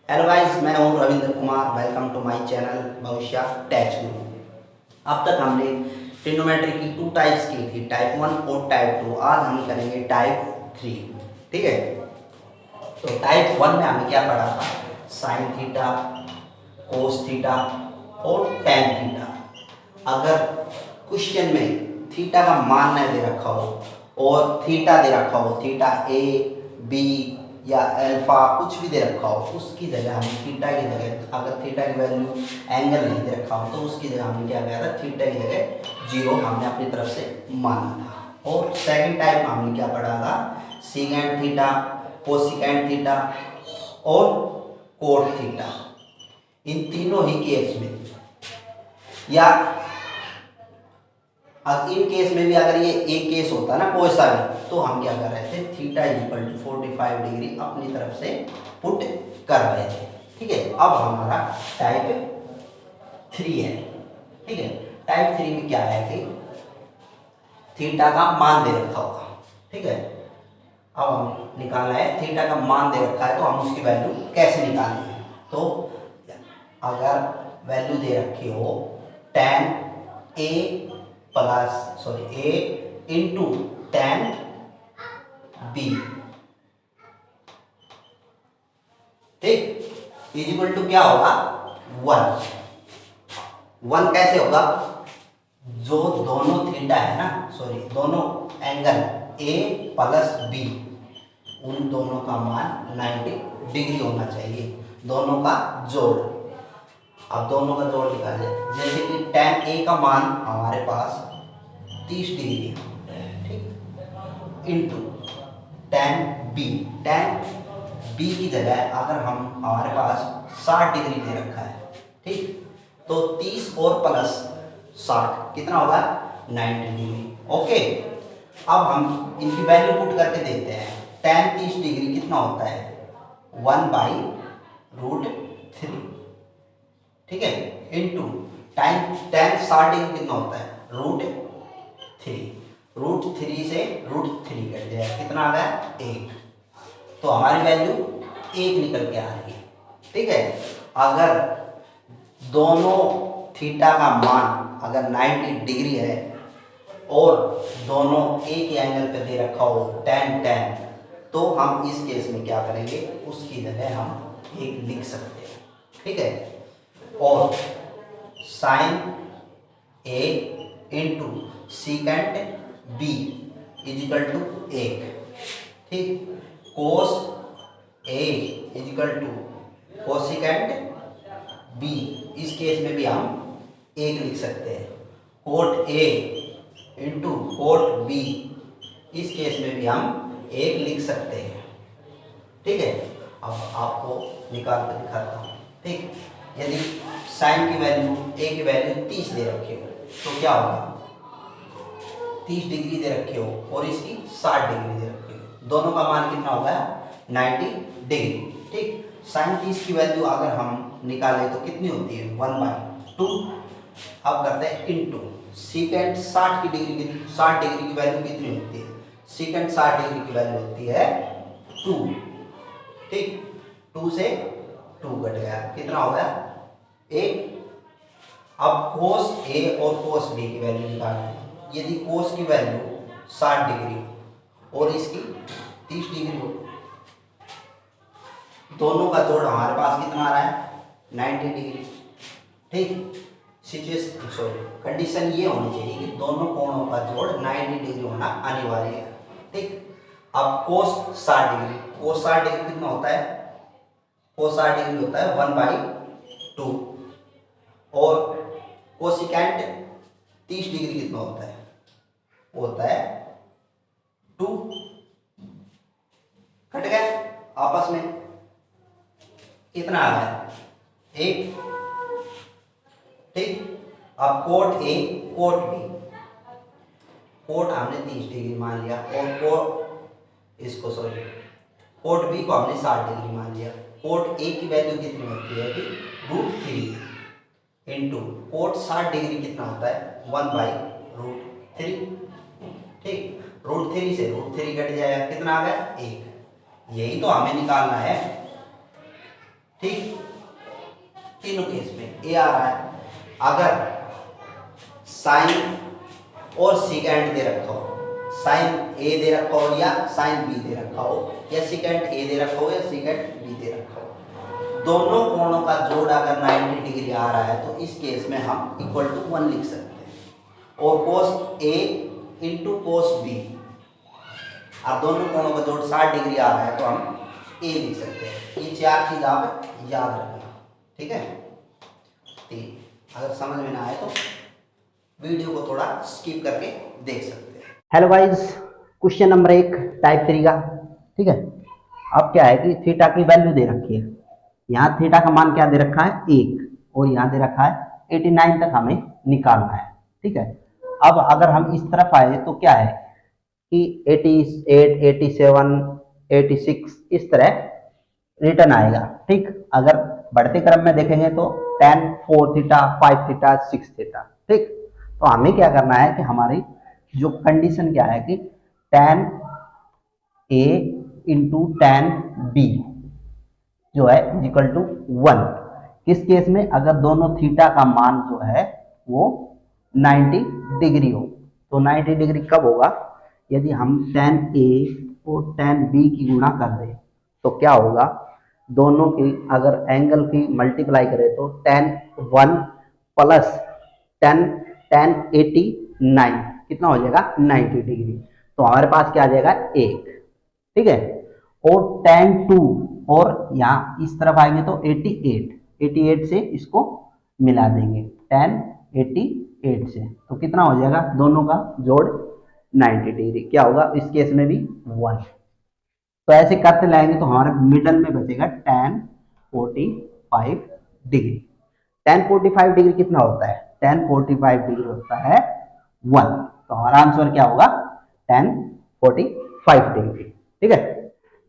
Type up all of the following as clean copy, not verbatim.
Hello guys, मैं हूं Ravindra Kumar. Welcome to my channel Bhavishya text guru. अब तक हमने ट्रिग्नोमेट्री की टू टाइप्स की थी, टाइप 1 और टाइप 2। आज हम करेंगे टाइप 3। ठीक है, तो टाइप 1 में हमने क्या पढ़ा था? साइन थीटा, कोस थीटा और टेन थीटा। अगर क्वेश्चन में थीटा का मान नहीं दे रखा हो और थीटा दे रखा हो, थीटा ए बी या अल्फा कुछ भी दे रखा हो, उसकी जगह हमने थीटा की जगह, अगर थीटा की वैल्यू एंगल नहीं दे रखा हो तो उसकी जगह हमने क्या किया था? थीटा की जगह जीरो हमने अपनी तरफ से माना था। और सेकंड टाइप में हमने क्या पढ़ा था? सीकेंट थीटा, कोसिकेंट थीटा और कोट थीटा। इन तीनों ही केस में, या अब इन केस में भी अगर ये एक केस होता ना कोई सा भी, तो हम क्या कर रहे थे? थीटा इक्वल टू 45 डिग्री अपनी तरफ से पुट कर रहे थे। ठीक है, अब हमारा टाइप 3 है। ठीक है, टाइप 3 में क्या है कि थीटा का मान दे रखा होगा। ठीक है, अब हम निकालना है थीटा का मान दे रखा है, तो हम उसकी वैल्यू कैसे निकालेंगे? तो अगर वैल्यू दे रखी हो टेन ए इंटू टेन बी, ठीक, इजिकल टू क्या होगा? 1। 1 कैसे होगा? जो दोनों थीटा है ना, दोनों एंगल ए प्लस बी, उन दोनों का मान 90 डिग्री होना चाहिए, दोनों का जोड़। अब दोनों का जोड़ निकाले, जैसे कि tan ए का मान हमारे पास 30 डिग्री है, ठीक, into tan B. tan B की जगह अगर हम, हमारे पास 60 डिग्री दे रखा है, ठीक, तो 30 और प्लस 60 कितना होगा? 90 डिग्री। ओके, अब हम इनकी वैल्यू पुट करके देखते हैं। tan 30 डिग्री कितना होता है? 1/√3। ठीक है, इंटू tan 60 डिग्री कितना होता है? √3। √3 से √3 कट जाएगा, कितना आ गया? 8। तो हमारी वैल्यू 1 निकल के आ रही है। ठीक है, अगर दोनों थीटा का मान अगर 90 डिग्री है और दोनों एक ही एंगल पे दे रखा हो tan, तो हम इस केस में क्या करेंगे? उसकी जगह हम एक लिख सकते हैं। ठीक है, और sine A into secant B equal to 1, ठीक, cos A equal to cosecant B, इस केस में भी हम 1 लिख सकते हैं। Cot A into cot B, इस केस में भी हम 1 लिख सकते हैं। ठीक है, अब आपको निकाल कर दिखाता हूँ। ठीक, यदि साइन की वैल्यू ए की वैल्यू 30 दे रखी हो तो क्या होगा? 30 डिग्री दे रखी हो और इसकी 60 डिग्री दे रखी हो, दोनों का मान कितना होगा? 90 डिग्री। ठीक, साइन 30 की वैल्यू अगर हम निकालें तो कितनी होती है? 1/2। अब करते हैं इंटू सीकेंट 60 की डिग्री, 60 डिग्री की वैल्यू कितनी होती है? सीकेंट 60 डिग्री की वैल्यू होती है 2। ठीक, 2 से 2 कट गया, कितना हो गया? 1। अब कोस ए और कोस बी की वैल्यू निकालनी है। यदि कोस की वैल्यू 60 डिग्री हो और इसकी 30 डिग्री हो, दोनों का जोड़ हमारे पास कितना आ रहा है? 90 डिग्री। ठीक, कंडीशन ये होनी चाहिए कि दोनों कोणों का जोड़ 90 डिग्री होना अनिवार्य है। ठीक, अब कोस 60 डिग्री, कोस 60 डिग्री कितना होता है? कोस 60 डिग्री होता है 1/2। और कोसिकेंट 30 डिग्री कितना होता है? वो होता है 2। कट गए आपस में, कितना आ गया? 1। ठीक, अब cot A cot B, cot हमने 30 डिग्री मान लिया और कोट बी को हमने 60 डिग्री मान लिया। कोट ए की वैल्यू कितनी होती है कि √3 इंटू कोट 60 डिग्री कितना होता है? 1/√3। ठीक, √3 से √3 कट जाएगा, कितना आ गया? 1। यही तो हमें निकालना है। ठीक, तीनों केस में ए आ रहा है। अगर साइन और सीकेंड दे रखा हो, साइन ए दे रखा हो या साइन बी दे रखा हो, या सीकेंड ए दे रखा हो या सीकेंड बी दे रखा हो, दोनों कोणों का जोड़ अगर 90 डिग्री आ रहा है तो इस केस में हम इक्वल टू 1 लिख सकते हैं। और कोस ए इंटू कोस बी, अब दोनों कोणों का जोड़ 60 डिग्री आ रहा है तो हम ए लिख सकते हैं। ये चार चीज आप याद रखना, ठीक है। तीन, अगर समझ में ना आए तो वीडियो को थोड़ा स्किप करके देख सकते हैं। Hello guys, question number 1 type 3 का, ठीक है। अब क्या है कि थीटा की वैल्यू दे रखी है, यहाँ थीटा का मान क्या दे रखा है 1, और यहाँ दे रखा है 89 तक हमें निकालना है, ठीक है। अब अगर हम इस तरफ आए तो क्या है कि 88, 87, 86 इस तरह रिटर्न आएगा, ठीक। अगर बढ़ते क्रम में देखेंगे तो 10, 4 थीटा, 5 थीटा, 6 थीटा, ठीक। तो हमें क्या करना है कि हमारी जो कंडीशन क्या है कि tan A into tan B जो है इक्वल टू 1। किस केस में? अगर दोनों थीटा का मान जो है वो 90 डिग्री हो। तो 90 डिग्री कब होगा? यदि हम tan A और tan B की गुणा कर दें तो क्या होगा, दोनों की अगर एंगल की मल्टीप्लाई करें तो tan 1 प्लस tan 89 कितना हो जाएगा 90 डिग्री। तो हमारे पास क्या आ जाएगा 1, ठीक है। और tan 2 और यहाँ इस तरफ आएंगे तो 88 से इसको मिला देंगे tan 88 से, तो कितना हो जाएगा दोनों का जोड़ 90 डिग्री, क्या होगा इस केस में भी 1। तो ऐसे करते लाएंगे तो हमारे मिडल में बचेगा tan 45 डिग्री। tan 45 डिग्री कितना होता है? tan 45 डिग्री होता है 1। तो हमारा आंसर क्या होगा tan 45 डिग्री, ठीक है।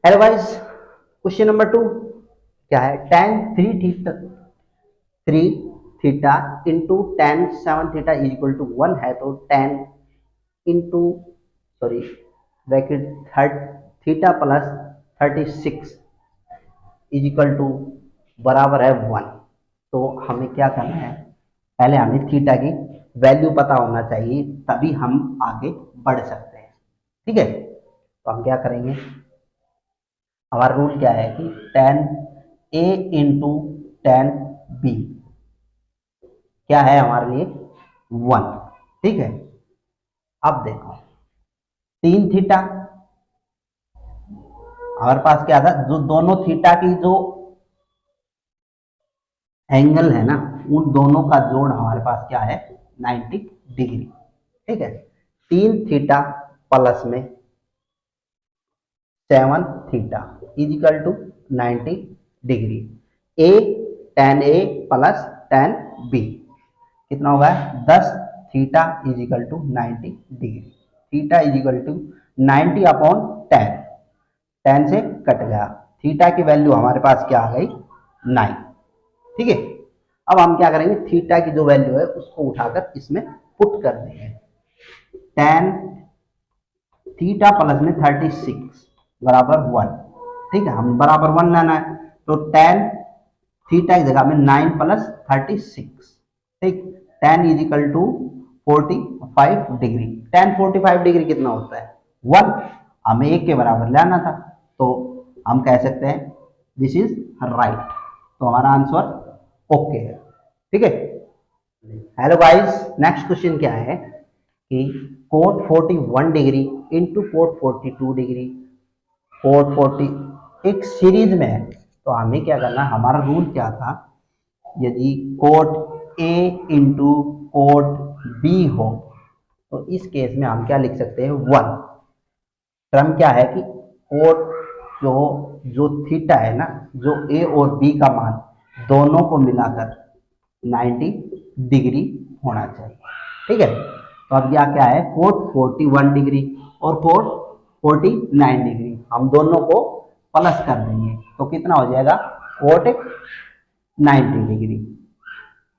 हेलो गाइस, क्वेश्चन नंबर 2 क्या है? tan 3 theta into tan 7 theta is equal to 1 है, तो tan into bracket theta plus 36 is equal to बराबर है 1। तो हमें क्या करना है, पहले हमें थीटा की वैल्यू पता होना चाहिए, तभी हम आगे बढ़ सकते हैं, ठीक है। तो हम क्या करेंगे, हमारा रूल क्या है कि tan A into tan B क्या है हमारे लिए 1, ठीक है। अब देखो 3 थीटा, हमारे पास क्या था, जो दोनों थीटा की जो एंगल है ना, उन दोनों का जोड़ हमारे पास क्या है 90 डिग्री, ठीक है। 3 थीटा प्लस में 7 theta is equal to 90 degree. A tan A plus tan B कितना होगा 10 theta is equal to 90 degree. Theta is equal to 90 upon 10, 10 से कट गया, थीटा की वैल्यू हमारे पास क्या आ गई 9, ठीक है। अब हम क्या करेंगे, थीटा की जो वैल्यू है उसको उठाकर इसमें पुट कर देंगे। tan थीटा प्लस में 36 बराबर 1, ठीक है। हम बराबर 1 लाना है, तो tan थीटा की जगह में 9 प्लस 36, ठीक। tan is equal to 45 degree. tan 45 degree कितना होता है 1, हमें 1 के बराबर लाना था, तो हम कह सकते हैं दिस इज राइट। तो हमारा आंसर ओके है, ठीक है। हेलो गाइस, नेक्स्ट क्वेश्चन क्या है कि cot 41 degree into cot 42 degree, cot 40 एक सीरीज में है। तो हमें क्या करना, हमारा रूल क्या था, यदि cot A into cot B हो तो इस केस में हम क्या लिख सकते हैं 1। क्रम क्या है कि cot जो थीटा है ना, जो A और B का मान दोनों को मिलाकर 90 डिग्री होना चाहिए, ठीक है। तो अब यह क्या है cot 41 डिग्री और cot 49 डिग्री, हम दोनों को प्लस कर देंगे तो कितना हो जाएगा cot 90 डिग्री,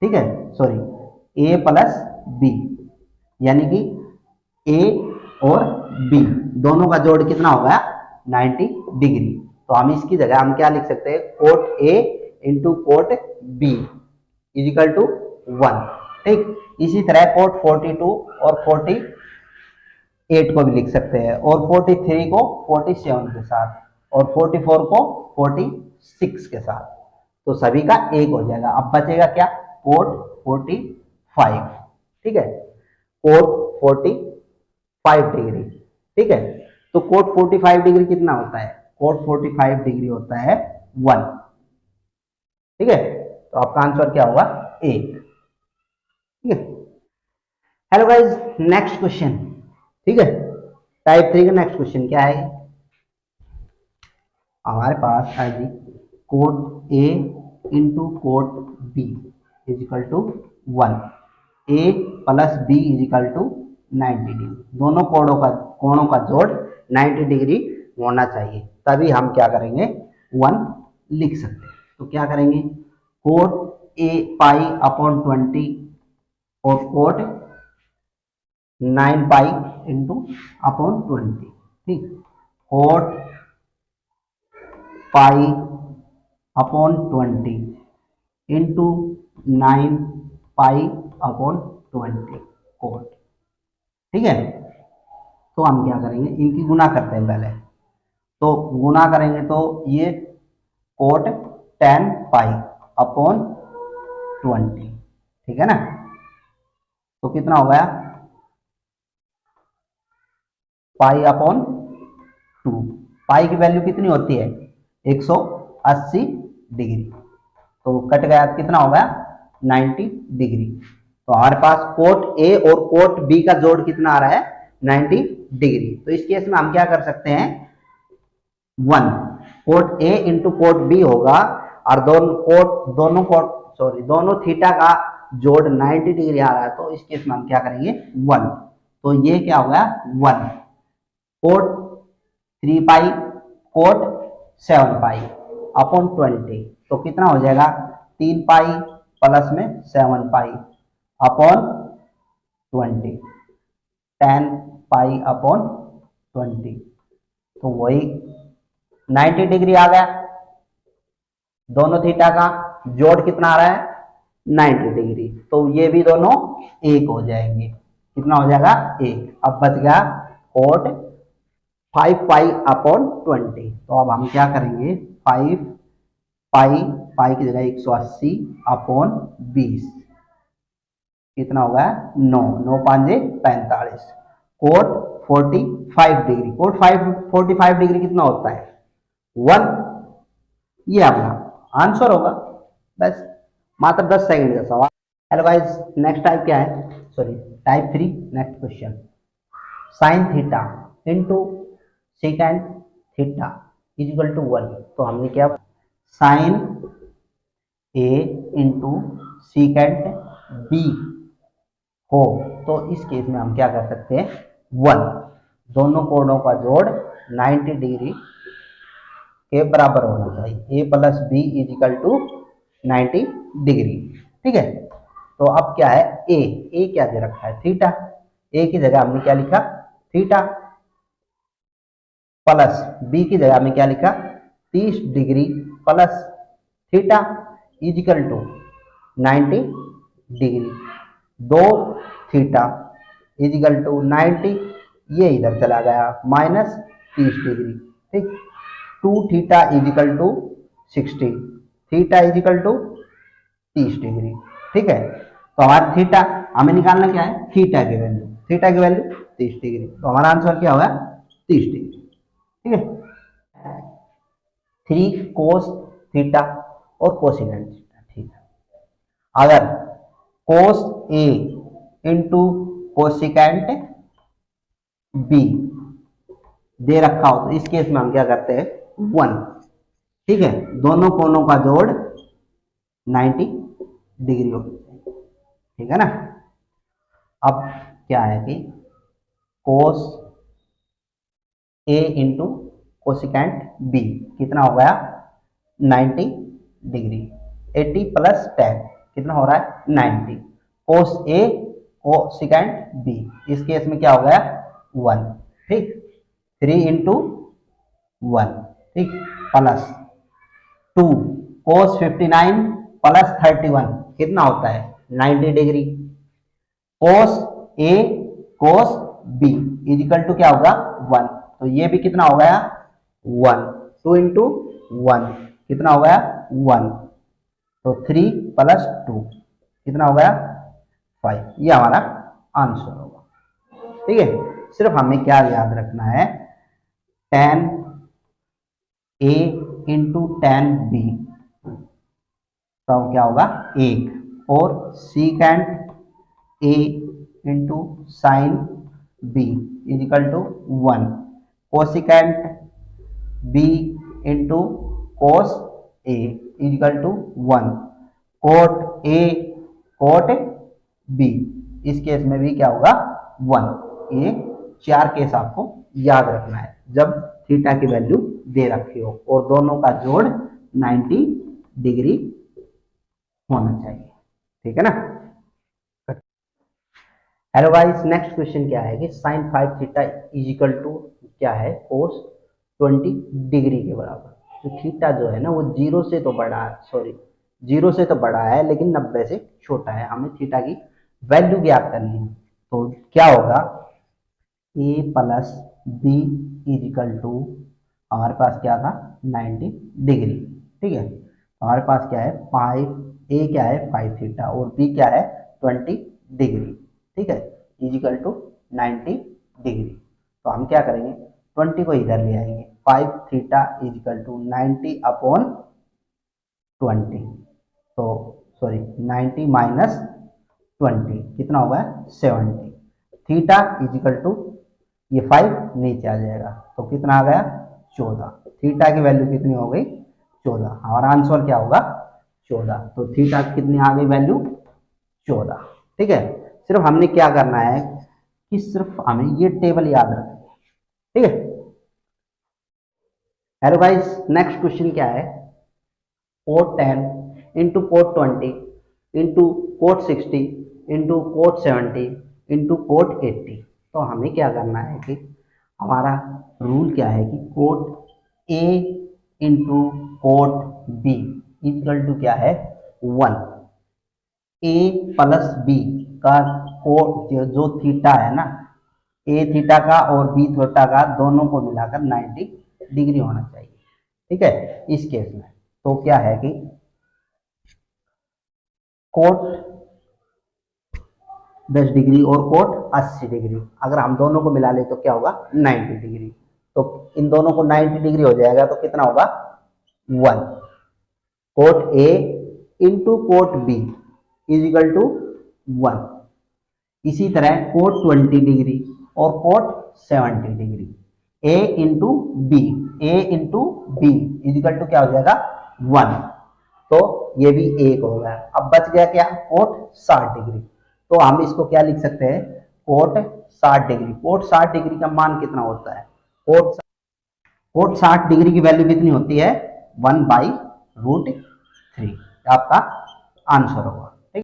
ठीक है। सॉरी A प्लस B, यानी कि A और B दोनों का जोड़ कितना होगा 90 डिग्री। तो हम इसकी जगह हम क्या लिख सकते हैं cot A into cot B equal to 1। ठीक, इसी तरह कोट 42 और 48 को भी लिख सकते हैं, और 43 को 47 के साथ, और 44 को 46 के साथ। तो सभी का एक हो जाएगा। अब बचेगा क्या, कोट 45। ठीक है, कोट 45 डिग्री। ठीक है, तो कोट 45 डिग्री कितना होता है, कोट 45 डिग्री होता है 1। ठीक है, तो आपका आंसर क्या होगा, 1। ठीक है, हेलो गाइस, नेक्स्ट क्वेश्चन। ठीक है, टाइप 3 का नेक्स्ट क्वेश्चन क्या है, हमारे पास है जी cot A into cot B equal to 1, A plus B equal to 90 degree. दोनों कोणों का जोड़ 90 डिग्री होना चाहिए, तभी हम क्या करेंगे, 1 लिख सकते हैं। तो क्या करेंगे, कोट ए पाई अपॉन 20 और कोट 9 पाई इंटू अपॉन 20। ठीक, cot pi upon 20 into 9 pi upon 20 cot. ठीक है, तो हम क्या करेंगे, इनकी गुना करते हैं पहले। तो गुना करेंगे तो ये कोट 10 पाई अपॉन 20। ठीक है ना, तो कितना हो गया, पाई अपॉन 2। पाई की वैल्यू कितनी होती है, 180 डिग्री। तो कट गया, कितना हो गया, 90 डिग्री। तो हमारे पास कोट ए और कोट बी का जोड़ कितना आ रहा है, 90 डिग्री। तो इस केस में हम क्या कर सकते हैं, 1 cot A into cot B होगा, और दोनों थीटा का जोड़ 90 डिग्री आ रहा है, तो इस केस में हम क्या करेंगे, 1। तो ये क्या होगा, 1 कोट 3 पाई कोट 7 पाई अपॉन 20। तो कितना हो जाएगा, 3 पाई प्लस में 7 पाई अपॉन 20, 10 पाई अपॉन 20। तो वही 90 डिग्री आ गया। दोनों थीटा का जोड़ कितना आ रहा है, 90 डिग्री। तो ये भी दोनों एक हो जाएंगे। कितना हो जाएगा, 1। अब बच गया कोट 5 पाई अपॉन 20। तो अब हम क्या करेंगे, 5 पाई, पाई की जगह 180 अपॉन 20, कितना होगा, 9, 9 5 45। कोट 45 डिग्री, कोट 45 डिग्री कितना होता है, 1। ये अपना आंसर होगा, बस मात्र 10 सेकंड का सवाल। हेलो गाइस, नेक्स्ट टाइप क्या है, sorry type 3, next question, sine theta into secant theta equal to 1। तो हमने क्या, sine A into secant B हो, तो इस केस में हम क्या कर सकते हैं, 1। दोनों कोणों का जोड़ 90 डिग्री के बराबर होना चाहिए, A plus B equal to 90 degree. ठीक है, तो अब क्या है, ए क्या दे रखा है, थीटा। ए की जगह हमने क्या लिखा, थीटा, प्लस बी की जगह हमने क्या लिखा, 30 degree plus theta equal to 90 degree. 2 theta equal to 90, ये इधर चला गया, माइनस 30 डिग्री। ठीक, 2 theta equal to 60, theta equal to 30 degree. ठीक है, तो हमारा थीटा हमें निकालना क्या है, थीटा की वैल्यू, थीटा की वैल्यू 30 डिग्री। तो हमारा आंसर क्या होगा, 30 डिग्री। ठीक है, 3 कोस थीटा और कोसिनेंट थीटा। ठीक है, अगर कोस ए इंटू कोसिकेंट बी दे रखा हो, तो इस केस में हम क्या करते हैं, 1। ठीक है, दोनों कोणों का जोड़ 90 डिग्री होना चाहिए। ठीक है ना, अब क्या है कि कोस ए इंटू कोसिकेंट बी कितना हो गया, 90 डिग्री। 80 प्लस 10 कितना हो रहा है, 90। कोस ए कोसिकेंट बी, इस केस में क्या हो गया, 1। ठीक, 3 इंटू 1, ठीक, प्लस 2 cos 59 प्लस 31 कितना होता है 90 degree. cos A cos B equal to क्या होगा 1, तो ये भी कितना हो गया 1, 2 इंटू 1 कितना हो गया 1, तो 3 प्लस 2 कितना हो गया 5, ये हमारा आंसर होगा। ठीक है, सिर्फ हमें क्या याद रखना है, tan A into tan B तो क्या होगा 1, और secant A into sine B equal to 1, cosecant B into cos A equal to 1, cot A cot B, इस केस में भी क्या होगा 1। ये 4 केस आपको याद रखना है जब थीटा की वैल्यू दे रखी हो और दोनों का जोड़ 90 डिग्री होना चाहिए। ठीक है ना। हेलो गाइस, नेक्स्ट क्वेश्चन क्या है कि साइन 5 थीटा इजिकल टू क्या है कोस 20 डिग्री के बराबर। तो थीटा जो है ना वो 0 से तो बड़ा है, सॉरी 0 से तो बड़ा है लेकिन 90 से छोटा है। हमें थीटा की वैल्यू ज्ञात करनी है, तो क्या होगा a plus B equal to हमारे पास क्या था 90 डिग्री। ठीक है, हमारे पास क्या है 5, a क्या है 5 थीटा और b क्या है 20 डिग्री। ठीक है, इजिकल टू 90 डिग्री। तो हम क्या करेंगे 20 को इधर ले आएंगे, 5 थीटा इजिकल टू 90 अपॉन 20, तो सॉरी 90 माइनस 20 कितना होगा 70, थीटा इजिकल टू ये 5 नीचे आ जाएगा तो कितना आ गया 14, थीटा की वैल्यू कितनी हो गई 14, हमारा आंसर क्या होगा 14। तो थीटा कितनी आ गई वैल्यू 14। ठीक है, सिर्फ हमने क्या करना है कि सिर्फ हमें ये टेबल याद रखना है। ठीक है, हेलो गाइस, नेक्स्ट क्वेश्चन क्या है cot 10 into cot 20 into cot 60 into cot 70 into cot 80। तो हमें क्या करना है कि हमारा रूल क्या है कि cot A into cot B equal to क्या है 1, ए प्लस बी का कोट जो थीटा है ना ए थीटा का और बी थीटा का दोनों को मिलाकर 90 डिग्री होना चाहिए। ठीक है, इस केस में तो क्या है कि कोट 10 डिग्री और कोट 80 डिग्री, अगर हम दोनों को मिला ले तो क्या होगा 90 डिग्री। तो इन दोनों को 90 डिग्री हो जाएगा तो कितना होगा 1, cot A into cot B equal to 1। इसी तरह कोट 20 डिग्री और cot 70 degree, A into B equal to क्या हो जाएगा 1, तो ये भी 1 हो गया। अब बच गया क्या कोट 60 डिग्री, तो हम इसको क्या लिख सकते हैं कोट 60 डिग्री। कोट 60 डिग्री का मान कितना होता है कोट 60 डिग्री की वैल्यू कितनी होती है 1/√3, आपका आंसर होगा।